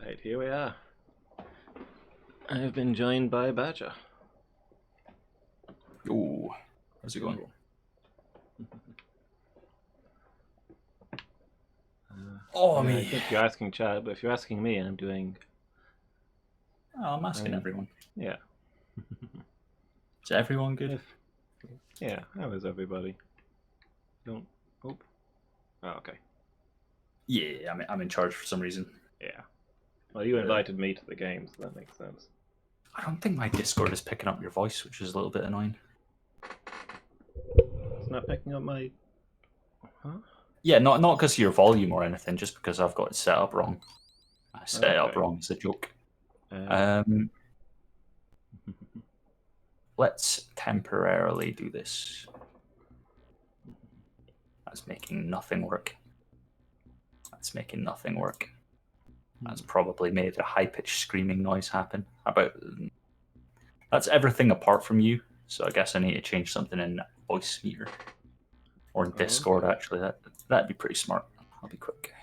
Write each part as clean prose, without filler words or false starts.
Right, here we are. I've been joined by Badger. Ooh, how's it going? I Me. think you're asking Chad, but if you're asking me, I'm doing. I'm asking everyone. Yeah. Is everyone good? Yeah, how is everybody? Don't. Oh. Oh, okay. Yeah, I'm in charge for some reason. Yeah. Well, you invited me to the game, so that makes sense. I don't think my Discord is picking up your voice, which is a little bit annoying. It's not picking up my. Huh? Yeah, not because of your volume or anything, just because I've got it set up wrong. I set it up wrong. It's a joke. Let's temporarily do this. That's making nothing work. That's making nothing work. That's probably made a high-pitched screaming noise happen. That's everything apart from you. So I guess I need to change something in voice meter or in Discord. Okay. Actually, that'd be pretty smart. I'll be quick.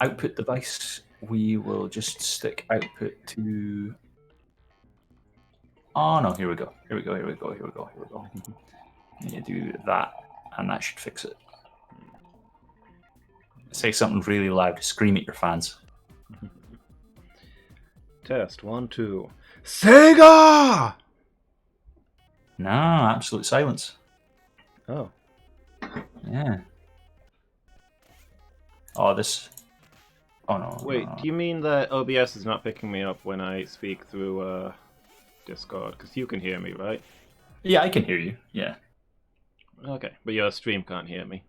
Output device. We will just stick output to. Oh no! Here we go. Here we go. Here we go. Here we go. Here we go. You do that, and that should fix it. Say something really loud. Scream at your fans. Test 1, 2. Sega! No, absolute silence. Oh. Yeah. Oh, this. Oh no. Wait, no. do you mean that OBS is not picking me up when I speak through Discord? Because you can hear me, right? Yeah, I can hear you. Yeah. Okay, but your stream can't hear me.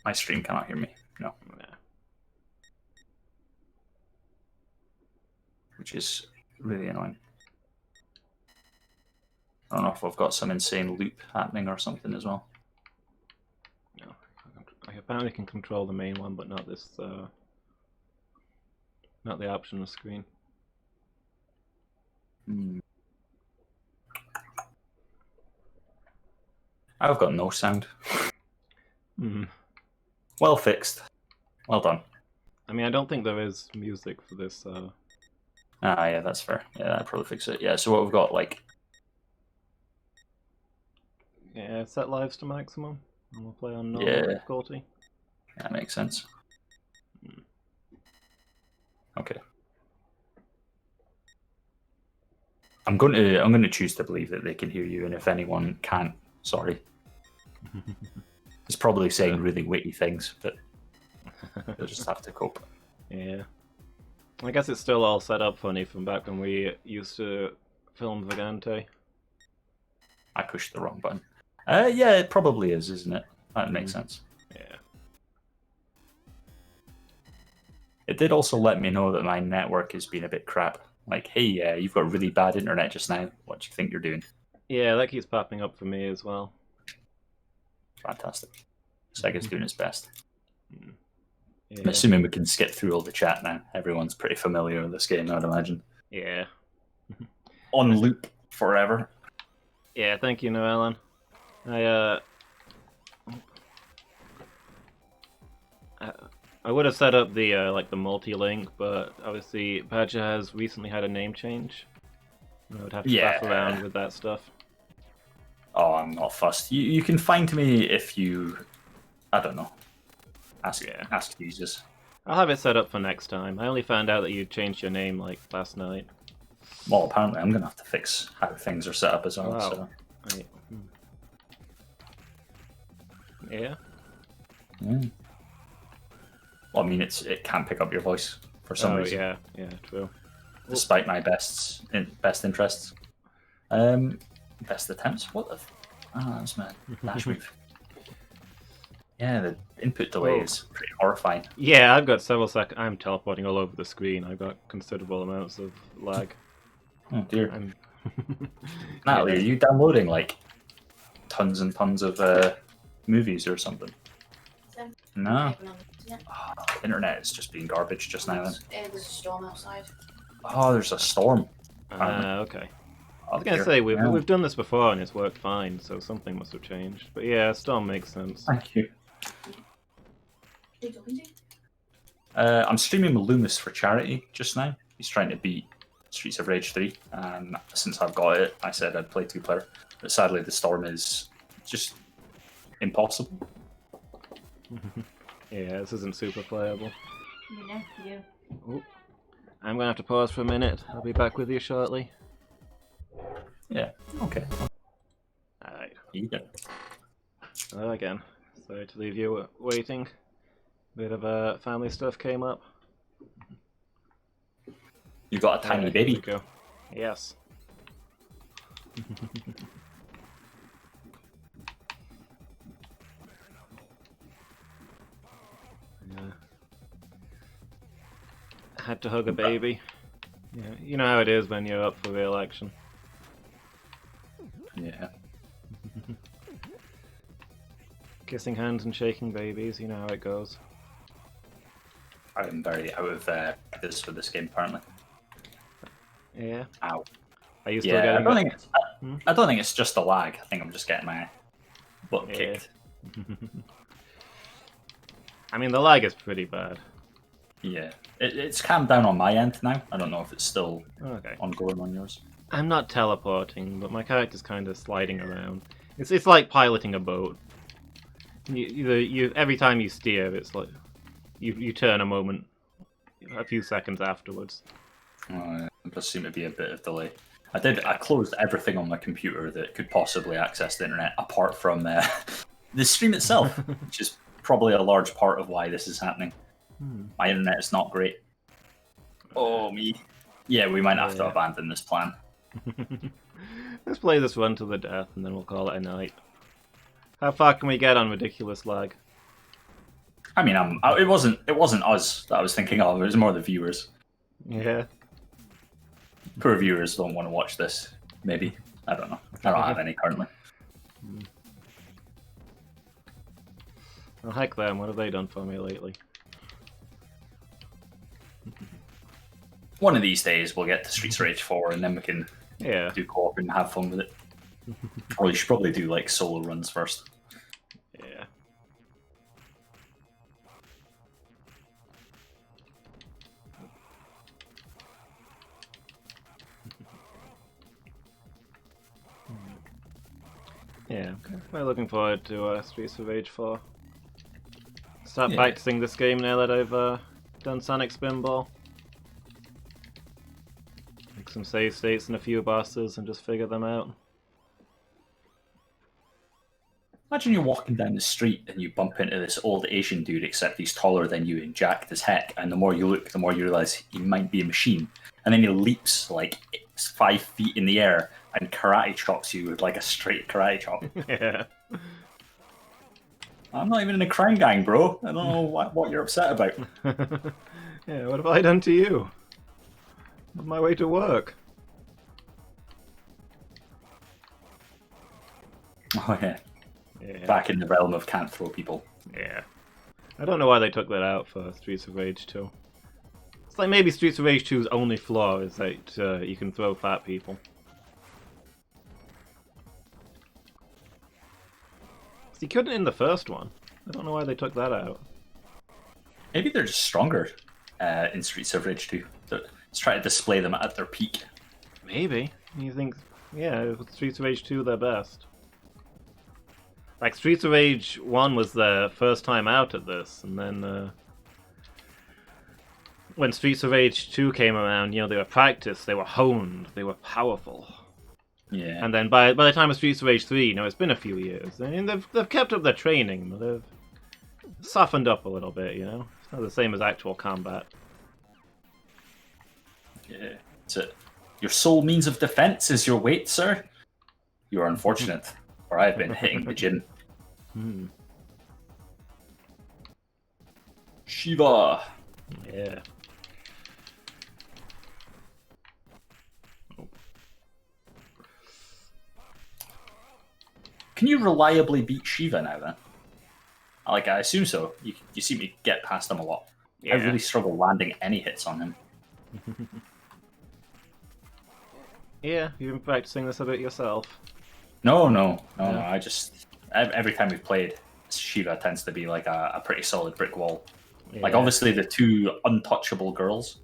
My stream cannot hear me. No. Nah. Which is really annoying. I don't know if I've got some insane loop happening or something as well. No. I apparently can control the main one, but not this, not the optional screen. I've got no sound. Mm. Well fixed. Well done. I mean, I don't think there is music for this. Yeah, that's fair. Yeah, that'd probably fix it. Yeah, so what we've got, like... Yeah, set lives to maximum, and we'll play on normal difficulty. That makes sense. Okay. I'm going to choose to believe that they can hear you, and if anyone can't, sorry. It's probably saying really witty things, but you'll just have to cope. Yeah. I guess it's still all set up funny from back when we used to film Vagante. I pushed the wrong button. Yeah, it probably is, isn't it? That makes sense. Yeah. It did also let me know that my network has been a bit crap. Like, hey, you've got really bad internet just now. What do you think you're doing? Yeah, that keeps popping up for me as well. Fantastic. Sega's doing its best. Yeah. I'm assuming we can skip through all the chat now. Everyone's pretty familiar with this game, I'd imagine. Yeah. On loop forever. Yeah, thank you, Noellen. I would have set up the like the multi-link, but obviously Badger has recently had a name change. I would have to faff around with that stuff. Oh, I'm not fussed. You can find me if you, I don't know, ask Jesus. I'll have it set up for next time. I only found out that you changed your name like last night. Well, apparently I'm going to have to fix how things are set up as well. Wow. So. Right. Yeah? Well, I mean, it can't pick up your voice for some reason. Yeah, true. Despite my best interests. Best attempts? What the... that's my dash move. Yeah, the input delay is pretty horrifying. Yeah, I've got several seconds. I'm teleporting all over the screen. I've got considerable amounts of lag. Oh dear. Natalie, are you downloading like tons and tons of movies or something? No. Oh, the internet is just being garbage just now. There's a storm outside. Oh, there's a storm. Okay. I was going to say, we've done this before and it's worked fine, so something must have changed. But yeah, storm makes sense. Thank you. I'm streaming Loomis for charity just now. He's trying to beat Streets of Rage 3. Since I've got it, I said I'd play 2-player. But sadly, the storm is just impossible. Yeah, this isn't super playable. Yeah. Ooh. I'm gonna have to pause for a minute. I'll be back with you shortly. Yeah, okay. Alright. Yeah. Hello again. Sorry to leave you waiting. Bit of family stuff came up. You got a tiny Here baby. we go. Yes. Yeah. Had to hug a baby. Yeah, you know how it is when you're up for re-election. Yeah. Kissing hands and shaking babies, you know how it goes. I'm very out of this for this game, apparently. Yeah. Ow. Are you still Yeah, getting I don't think it's just a lag. I think I'm just getting my butt Yeah. kicked. I mean, the lag is pretty bad. Yeah. It's calmed down on my end now. I don't know if it's still Okay. ongoing on yours. I'm not teleporting, but my character's kind of sliding around. It's like piloting a boat. You every time you steer, it's like you turn a moment, a few seconds afterwards. There does seem to be a bit of delay. I closed everything on my computer that could possibly access the internet, apart from the stream itself, which is probably a large part of why this is happening. My internet is not great. Oh, me. Yeah, we might have to abandon this plan. Let's play this run to the death, and then we'll call it a night. How far can we get on ridiculous lag? I mean, it wasn't us that I was thinking of. It was more the viewers. Yeah. Poor viewers don't want to watch this. Maybe. I don't know. I don't have any currently. Well, heck them. What have they done for me lately? One of these days we'll get to Streets of Rage 4 and then we can Yeah. do co-op and have fun with it. Or you should probably do like solo runs first. Yeah. Yeah, I'm looking forward to Streets of Rage 4. Start Yeah. practicing this game now that I've done Sonic Spinball. Make some save states and a few bosses and just figure them out. Imagine you're walking down the street and you bump into this old Asian dude, except he's taller than you and jacked as heck. And the more you look, the more you realize he might be a machine. And then he leaps like 5 feet in the air and karate chops you with like a straight karate chop. Yeah. I'm not even in a crime gang, bro. I don't know what you're upset about. Yeah, what have I done to you? On my way to work. Oh yeah. Yeah. Back in the realm of can't throw people. Yeah. I don't know why they took that out for Streets of Rage 2. It's like maybe Streets of Rage 2's only flaw is that you can throw fat people. You couldn't in the first one. I don't know why they took that out. Maybe they're just stronger in Streets of Rage 2. Let's try to display them at their peak. Maybe. You think, yeah, with Streets of Rage 2 they're best. Like, Streets of Rage 1 was their first time out at this, and then when Streets of Rage 2 came around, you know, they were practiced, they were honed, they were powerful. Yeah. And then by the time of Streets of Rage 3, you know, it's been a few years. I mean, they've kept up their training, but they've softened up a little bit, you know? It's not the same as actual combat. Yeah. That's it. Your sole means of defense is your weight, sir? You are unfortunate, for I've been hitting the gym. Shiva! Yeah. Can you reliably beat Shiva now, then? Like, I assume so. You see me get past him a lot. Yeah. I really struggle landing any hits on him. Yeah, you've been practicing this a bit yourself. No. I just... Every time we've played, Shiva tends to be like a pretty solid brick wall. Like, Yeah. obviously, the two untouchable girls.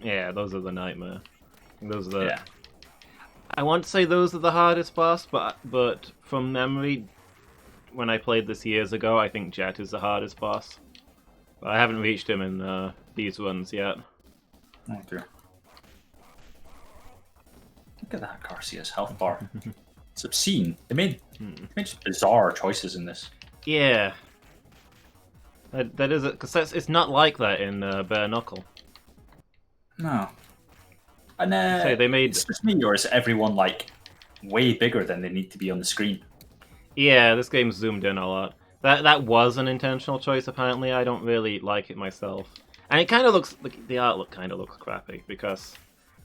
Yeah, those are the nightmare. Those are the. Yeah. I want to say those are the hardest boss, but from memory, when I played this years ago, I think Jet is the hardest boss. But I haven't reached him in these runs yet. Oh dear. Look at that Garcia's health bar. It's obscene. They made just bizarre choices in this. Yeah. That is it, because it's not like that in Bare Knuckle. No. And Say they made. it's just me, or is everyone like way bigger than they need to be on the screen? Yeah, this game's zoomed in a lot. That was an intentional choice. Apparently, I don't really like it myself, and it kind of looks like the art kind of looks crappy because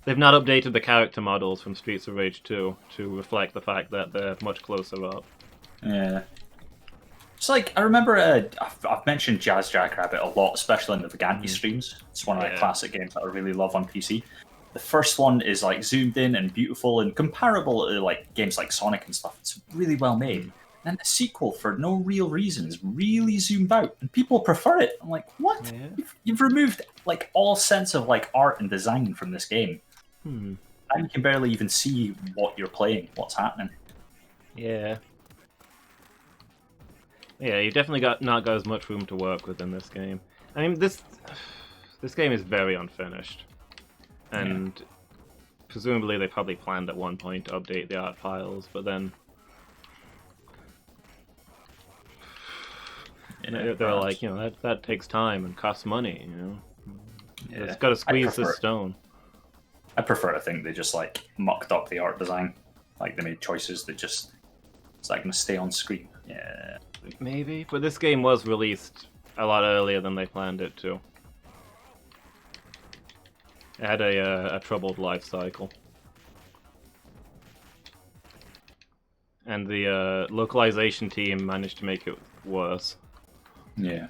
they've not updated the character models from Streets of Rage 2 to reflect the fact that they're much closer up. Yeah. It's like, I remember, I've mentioned Jazz Jackrabbit a lot, especially in the Vaganti streams. It's one of my classic games that I really love on PC. The first one is like zoomed in and beautiful and comparable to like games like Sonic and stuff. It's really well made. And the sequel, for no real reason, is really zoomed out, and people prefer it. I'm like, what? Yeah. You've removed like all sense of like art and design from this game. Hmm. And you can barely even see what you're playing, what's happening. Yeah. Yeah, you definitely not got as much room to work with in this game. I mean, this game is very unfinished, and presumably they probably planned at one point to update the art files, but then they're like, that takes time and costs money. It's got to squeeze this stone. I prefer to think they just like mucked up the art design, like they made choices that just it's like going to stay on screen. Yeah. Maybe, but this game was released a lot earlier than they planned it to. It had a troubled life cycle. And the localization team managed to make it worse. Yeah.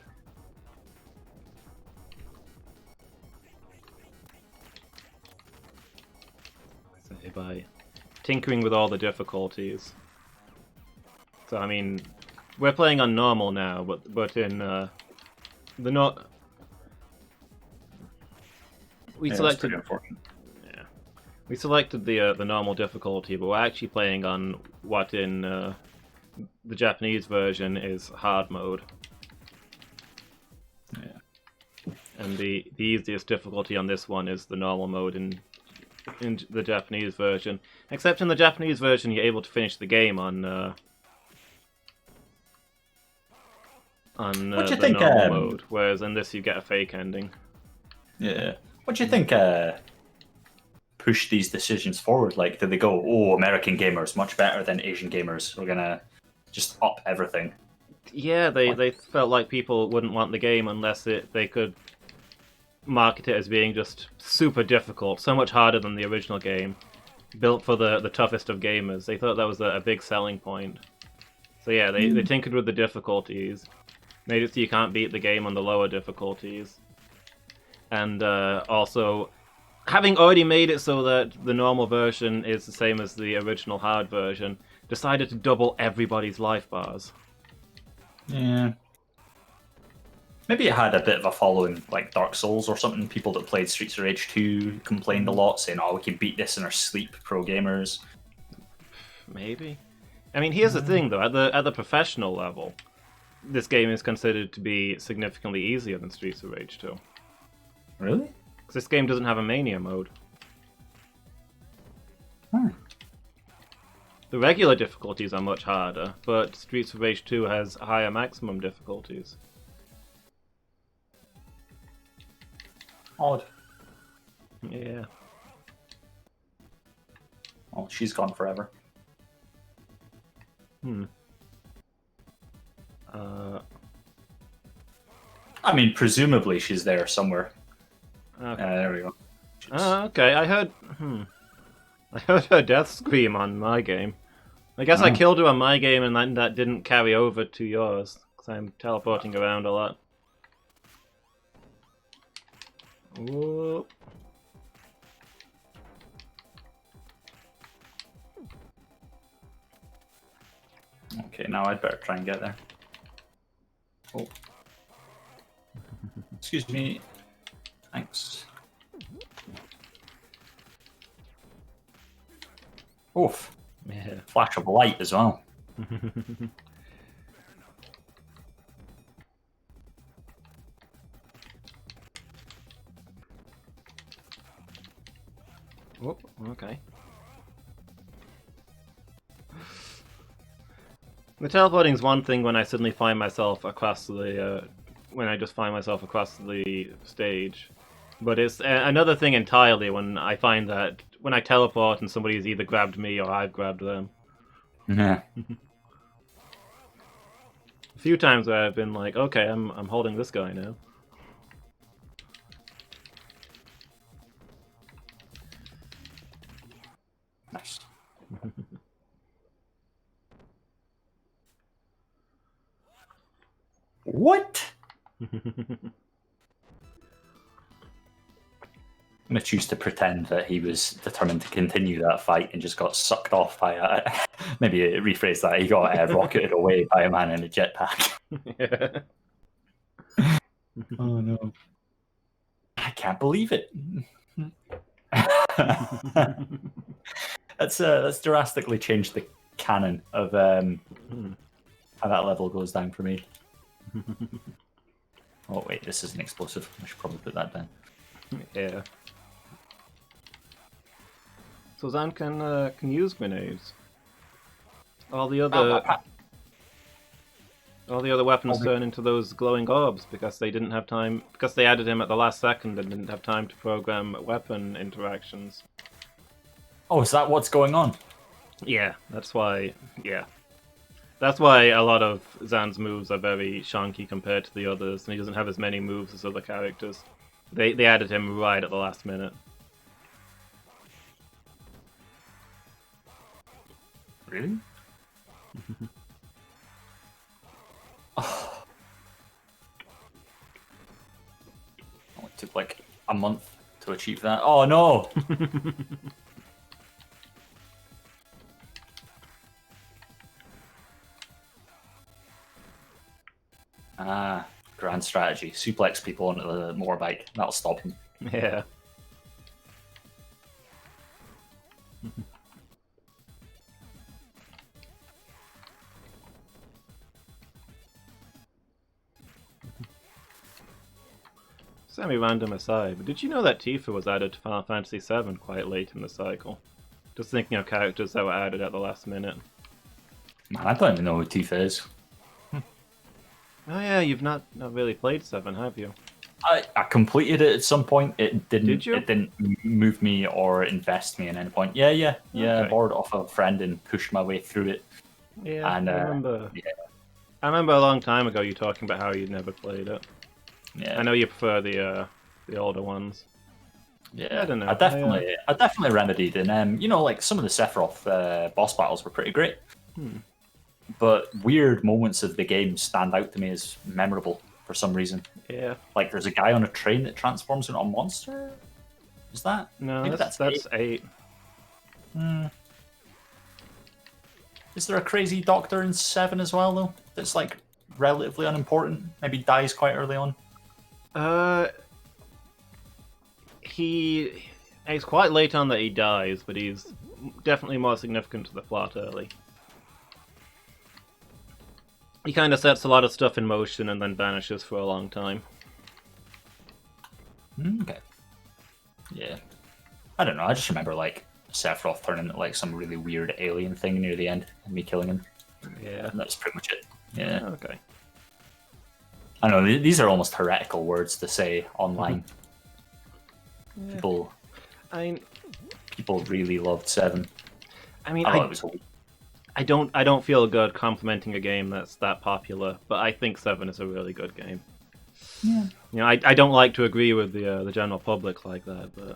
So by tinkering with all the difficulties. So, I mean, we're playing on normal now, but in the not we selected. Yeah, we selected the normal difficulty, but we're actually playing on what in the Japanese version is hard mode. Yeah. And the easiest difficulty on this one is the normal mode in the Japanese version. Except in the Japanese version, you're able to finish the game on the normal mode, whereas in this you get a fake ending. Yeah. What do you think push these decisions forward? Like, did they go, oh, American gamers much better than Asian gamers? We're gonna just up everything. Yeah, they felt like people wouldn't want the game unless they could market it as being just super difficult, so much harder than the original game, built for the toughest of gamers. They thought that was a big selling point. So yeah, they tinkered with the difficulties, made it so you can't beat the game on the lower difficulties. And also, having already made it so that the normal version is the same as the original hard version, decided to double everybody's life bars. Yeah. Maybe it had a bit of a following, like Dark Souls or something. People that played Streets of Rage 2 complained a lot, saying, oh, we can beat this in our sleep, pro gamers. Maybe. I mean, here's the thing, though. At the professional level, this game is considered to be significantly easier than Streets of Rage 2. Really? Because this game doesn't have a Mania mode. The regular difficulties are much harder, but Streets of Rage 2 has higher maximum difficulties. Odd. Yeah. Well, she's gone forever. I mean, presumably she's there somewhere. Okay. There we go. Okay. I heard her death scream on my game. I guess I killed her on my game, and then that didn't carry over to yours because I'm teleporting around a lot. Whoop. Okay, now I'd better try and get there. Oh. Excuse me. Thanks. Oof. Yeah. Flash of light as well. Oh, okay. The teleporting's one thing when I suddenly find myself across the when I just find myself across the stage, but it's another thing entirely when I find that when I teleport and somebody's either grabbed me or I've grabbed them. Yeah. A few times where I've been like, okay, I'm holding this guy now. Nice. What? I'm going to choose to pretend that he was determined to continue that fight and just got sucked off by maybe rephrase that. He got rocketed away by a man in a jetpack. Yeah. Oh no. I can't believe it. That's drastically changed the canon of how that level goes down for me. Oh wait, this is an explosive. I should probably put that down. Yeah. So Zan can use grenades. All the other weapons turn into those glowing orbs because they didn't have time, because they added him at the last second and didn't have time to program weapon interactions. Oh, is that what's going on? Yeah, that's why. Yeah, that's why a lot of Zan's moves are very shonky compared to the others, and he doesn't have as many moves as other characters. They added him right at the last minute. Really? Oh. It took like a month to achieve that. Oh no! Grand strategy. Suplex people onto the motorbike. That'll stop them. Yeah. Semi-random aside, but did you know that Tifa was added to Final Fantasy VII quite late in the cycle? Just thinking of characters that were added at the last minute. Man, I don't even know who Tifa is. Oh yeah, you've not really played 7, have you? I completed it at some point. It didn't. Did you? It didn't move me or invest me in any point. Yeah. Okay. I borrowed it off a friend and pushed my way through it. Yeah, And, I remember. yeah. I remember a long time ago you talking about how you'd never played it. Yeah. I know you prefer the older ones. Yeah, I don't know. I definitely remedied, and like some of the Sephiroth boss battles were pretty great. But weird moments of the game stand out to me as memorable for some reason. Yeah. Like there's a guy on a train that transforms into a monster. Is that? No, Maybe that's 8. Is there a crazy doctor in 7 as well though? That's like relatively unimportant. Maybe dies quite early on. It's quite late on that he dies, but he's definitely more significant to the plot early. He kind of sets a lot of stuff in motion and then vanishes for a long time. Okay. Yeah. I don't know. I just remember like Sephiroth turning into like some really weird alien thing near the end and me killing him. Yeah. And that's pretty much it. Yeah. Okay. I know these are almost heretical words to say online. Yeah. People really loved 7. I mean, I thought it was I don't feel good complimenting a game that's that popular, but I think 7 is a really good game. Yeah. You know, I don't like to agree with the general public like that, but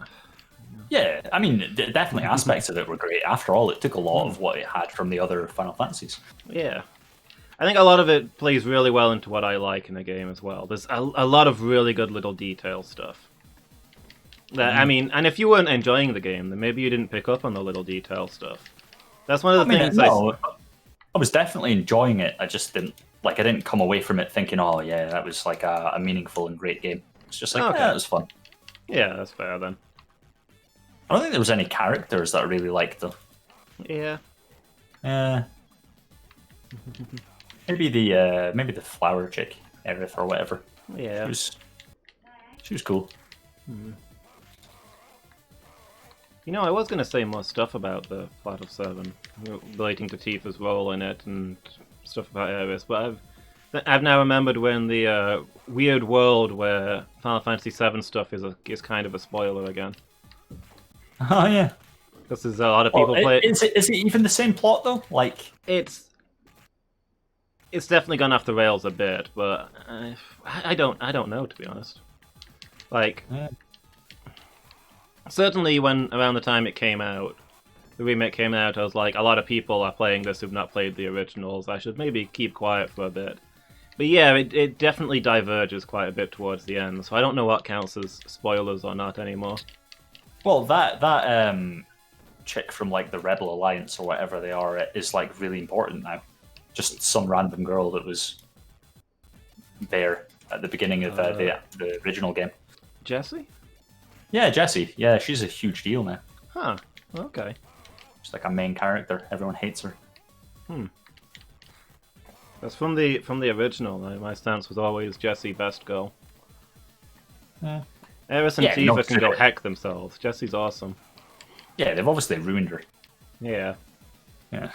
yeah, I mean, definitely aspects of it were great. After all, it took a lot of what it had from the other Final Fantasies. Yeah. I think a lot of it plays really well into what I like in a game as well. There's a lot of really good little detail stuff. I mean, and if you weren't enjoying the game, then maybe you didn't pick up on the little detail stuff. That's one of the things I was definitely enjoying it. I just didn't come away from it thinking, oh yeah, that was like a meaningful and great game. It's just like, Okay. yeah, it was fun. Yeah, that's fair then. I don't think there was any characters that I really liked though. Yeah. Maybe the flower chick, Aerith or whatever. Yeah. She was cool. You know, I was going to say more stuff about the plot of 7, relating to Tifa's role in it and stuff about Aerith, but I've now remembered when the weird world where Final Fantasy 7 stuff is kind of a spoiler again. Oh yeah. Because there's a lot of people play. Is it even the same plot though? Like it's definitely gone off the rails a bit, but I don't know, to be honest. Like, certainly when around the time it came out, the remake came out, I was like, a lot of people are playing this who've not played the originals. I should maybe keep quiet for a bit. But yeah, it definitely diverges quite a bit towards the end, so I don't know what counts as spoilers or not anymore. well, that chick from like the Rebel Alliance or whatever they are is like really important now. Just some random girl that was there at the beginning of the original game. Jessie? Yeah, Jessie. Yeah, she's a huge deal now. Huh. Okay. She's like a main character. Everyone hates her. That's from the original. My stance was always Jessie best girl. Yeah. Aerith and Yeah, Tifa no, can go sure. heck themselves. Jessie's awesome. Yeah, they've obviously ruined her. Yeah. Yeah.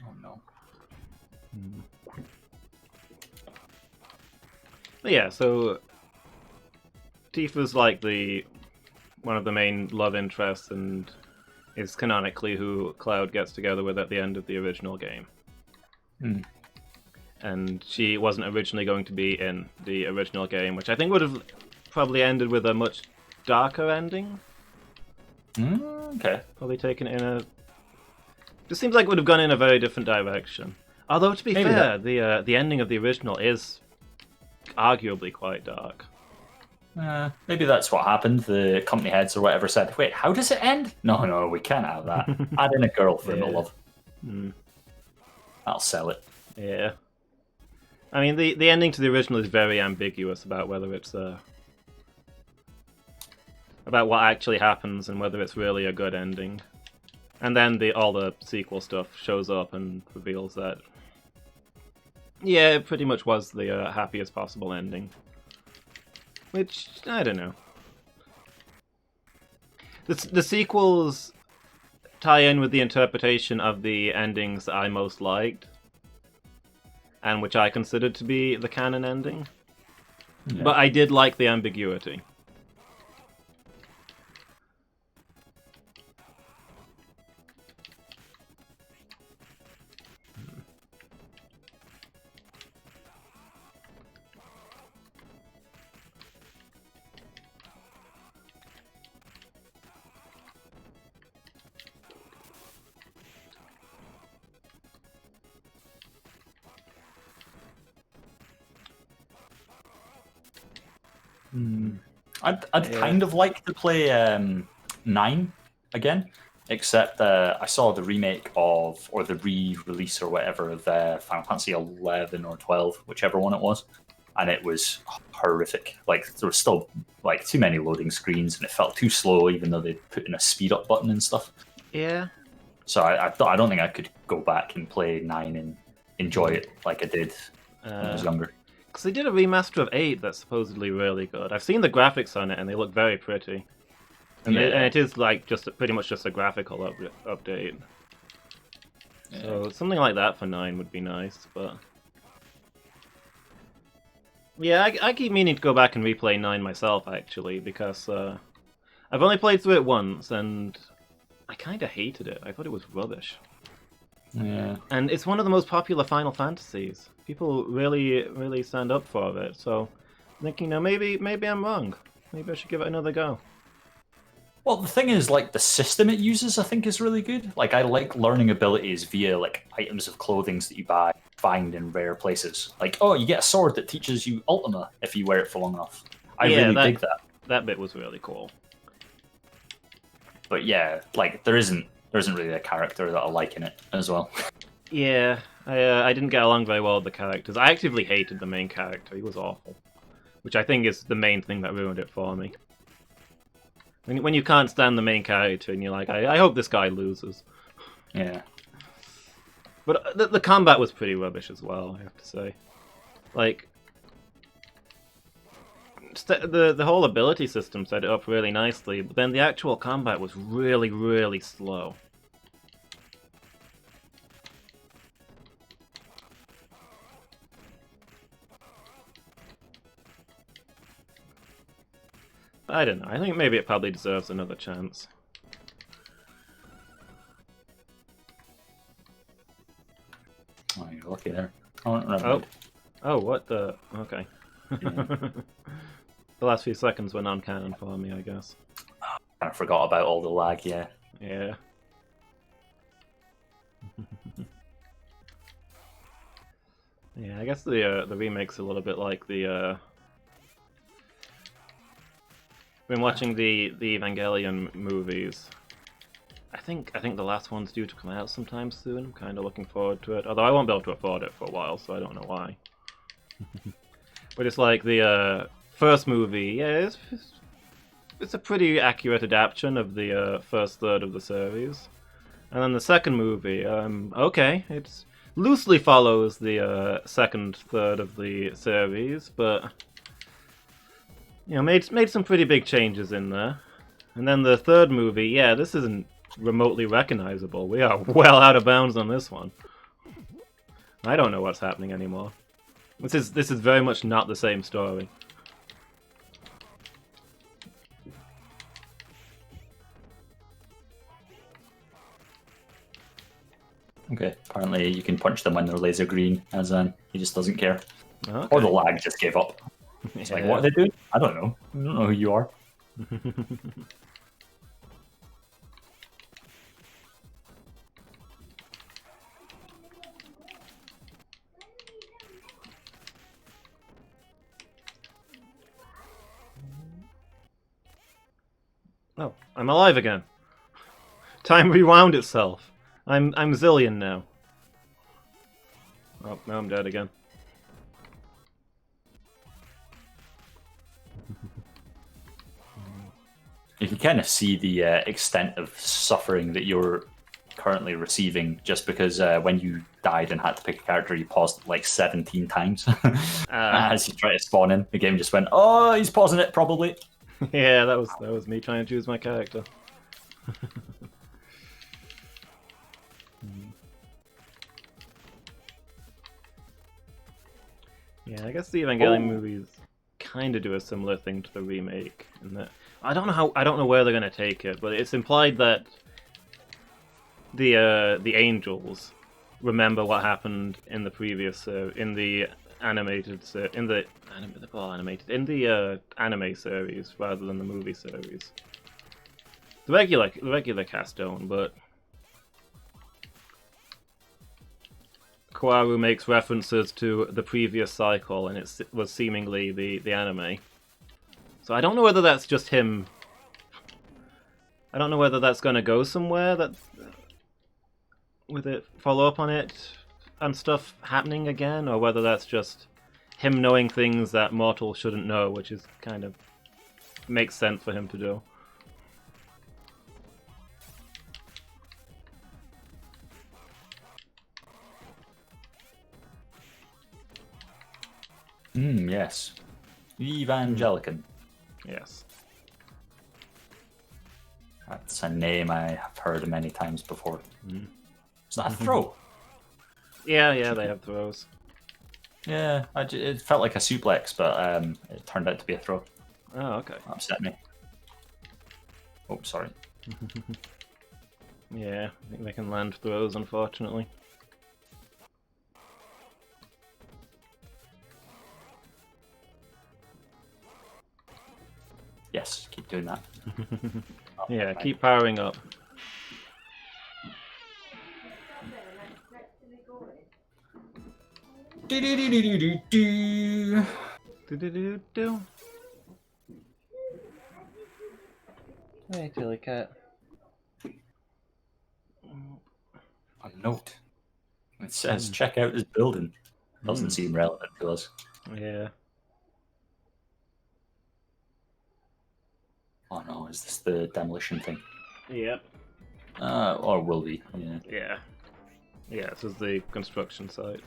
Oh no. But yeah, so Tifa's like one of the main love interests and is canonically who Cloud gets together with at the end of the original game. And she wasn't originally going to be in the original game, which I think would have probably ended with a much darker ending. Okay. Probably taken it in a... Just seems like it would have gone in a very different direction. Although, to be Maybe fair, the ending of the original is arguably quite dark. Maybe that's what happened. The company heads or whatever said, wait, how does it end? No, we can't have that. Add in a girl for him to love. I'll sell it. Yeah. I mean, the ending to the original is very ambiguous about whether it's about what actually happens and whether it's really a good ending. And then all the sequel stuff shows up and reveals that, yeah, it pretty much was the happiest possible ending. Which, I don't know. The sequels tie in with the interpretation of the endings that I most liked, and which I considered to be the canon ending. Yeah. But I did like the ambiguity. I'd kind of like to play 9 again, except I saw the remake of, or the re-release or whatever of Final Fantasy 11 or 12, whichever one it was, and it was horrific. Like, there was still like too many loading screens, and it felt too slow, even though they put in a speed up button and stuff. Yeah. So I don't think I could go back and play 9 and enjoy it like I did when I was younger. Because they did a remaster of 8 that's supposedly really good. I've seen the graphics on it, and they look very pretty. And, and it is like pretty much just a graphical update. Yeah. So something like that for 9 would be nice, but... Yeah, I keep meaning to go back and replay 9 myself, actually, because I've only played through it once, and I kind of hated it. I thought it was rubbish. Yeah. And it's one of the most popular Final Fantasies. People really, really stand up for it, so I'm thinking, maybe I'm wrong. Maybe I should give it another go. Well, the thing is, like, the system it uses, I think, is really good. Like, I like learning abilities via, like, items of clothing that you find in rare places. Like, oh, you get a sword that teaches you Ultima if you wear it for long enough. I really dig that. That bit was really cool. But yeah, like, there isn't really a character that I like in it as well. Yeah, I didn't get along very well with the characters. I actively hated the main character. He was awful, which I think is the main thing that ruined it for me. When you can't stand the main character and you're like, I hope this guy loses. Yeah. But the combat was pretty rubbish as well, I have to say. Like, the whole ability system set it up really nicely, but then the actual combat was really, really slow. I don't know. I think maybe it probably deserves another chance. Oh, you're lucky there. Oh, oh, what the? Okay. Yeah. The last few seconds were non-canon for me, I guess. I forgot about all the lag. Yeah. Yeah. Yeah, I guess the remake's a little bit like the. Been watching the Evangelion movies. I think the last one's due to come out sometime soon. I'm kind of looking forward to it. Although I won't be able to afford it for a while, so I don't know why. But it's like the first movie. Yeah, it's a pretty accurate adaptation of the first third of the series. And then the second movie, okay, it loosely follows the second third of the series, but you know, made some pretty big changes in there. And then the third movie, yeah, this isn't remotely recognizable. We are well out of bounds on this one. I don't know what's happening anymore. This is very much not the same story. Okay. Apparently, you can punch them when they're laser green, as he just doesn't care. Okay. Or the lag just gave up. It's like, what are they doing? I don't know. I don't know who you are. Oh, I'm alive again. Time rewound itself. I'm Zillion now. Oh, now I'm dead again. You can kind of see the extent of suffering that you're currently receiving just because when you died and had to pick a character, you paused like 17 times. As you try to spawn in, the game just went, oh, he's pausing it, probably. Yeah, that was me trying to choose my character. Yeah, I guess the Evangelion movies kind of do a similar thing to the remake in that I don't know where they're gonna take it, but it's implied that the angels remember what happened in the previous in the animated in the anime series rather than the movie series. The regular cast don't, but Kawaru makes references to the previous cycle, and it was seemingly the anime. So I don't know whether that's just him. I don't know whether that's going to go somewhere that with it follow up on it and stuff happening again, or whether that's just him knowing things that mortals shouldn't know, which is kind of makes sense for him to do. Yes. Evangelican. Yes. That's a name I have heard many times before. Mm. Is that a throw? Yeah, they have throws. Yeah, it felt like a suplex, but it turned out to be a throw. Oh, okay. That upset me. Oh, sorry. Yeah, I think they can land throws, unfortunately. Yes, keep doing that. Yeah, keep powering up. Do-do-do-do. Hey, Tilly Cat. A note. It says, check out this building. Doesn't Hmm. seem relevant to us. Yeah. Oh no, is this the demolition thing? Yep. Or will be, yeah. Yeah. Yeah, this is the construction site.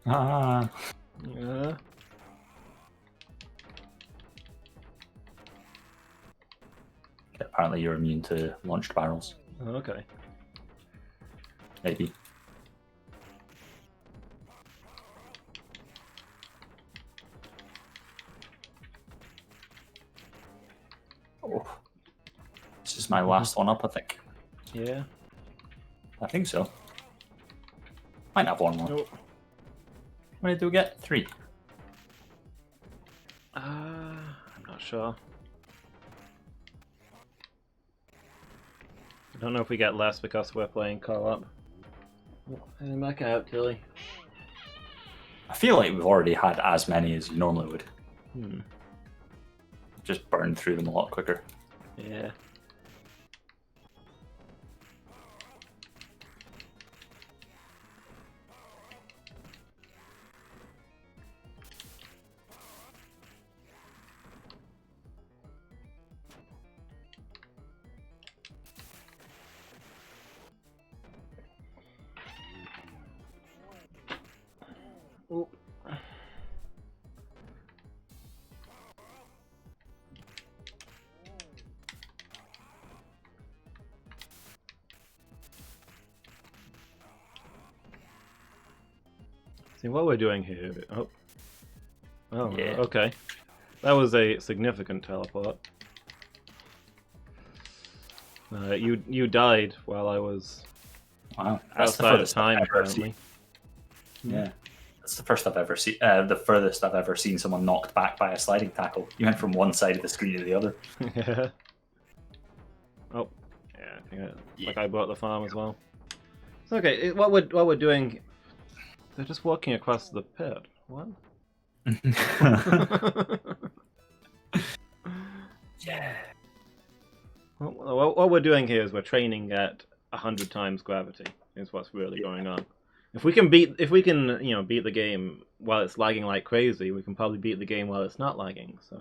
Ah. Yeah. Apparently you're immune to launched barrels. Okay. Maybe. Oh. This is my last one up, I think. Yeah. I think so. Might have one more. Oh. What did we get? 3. I'm not sure. I don't know if we get less because we're playing co-op. Heading back out, Tilly. I feel like we've already had as many as you normally would. Hmm. Just burned through them a lot quicker. Yeah. Oh. See what we're doing here. Oh. Oh, Yeah. okay. That was a significant teleport. You died while I was Wow, that's the outside of furthest time, I've ever seen. apparently. Yeah, that's the first I've ever seen. The furthest I've ever seen someone knocked back by a sliding tackle. You went from one side of the screen to the other. Yeah. Oh, yeah. I think like I bought the farm as well. So, okay, what we're doing? They're just walking across the pit. What? Yeah. What we're doing here is we're training at 100 times gravity. Is what's really going on. If we can beat the game while it's lagging like crazy, we can probably beat the game while it's not lagging. So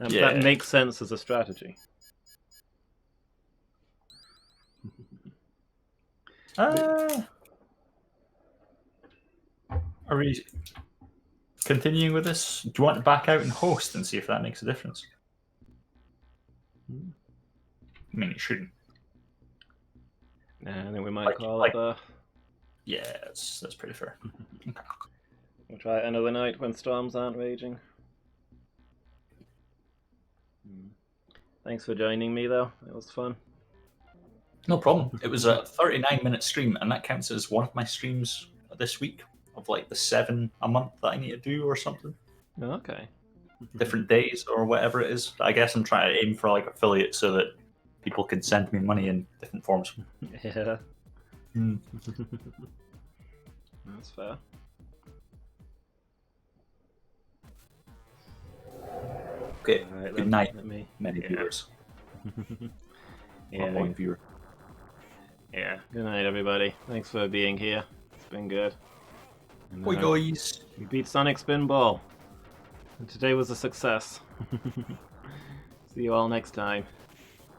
that makes sense as a strategy. Are we continuing with this? Do you want to back out and host and see if that makes a difference? I mean, it shouldn't. Nah, I think we might call it there. Yeah, that's pretty fair. Okay. We'll try it another night when storms aren't raging. Thanks for joining me, though. It was fun. No problem. It was a 39-minute stream, and that counts as one of my streams this week of like the 7 a month that I need to do or something. Okay. Different days or whatever it is. I guess I'm trying to aim for like affiliates so that people can send me money in different forms. Yeah. That's fair. Okay. Right, Good night, me. many viewers. Yeah. One viewer. Yeah. Good night, everybody. Thanks for being here. It's been good. And, Bye, guys. We beat Sonic Spinball. And today was a success. See you all next time.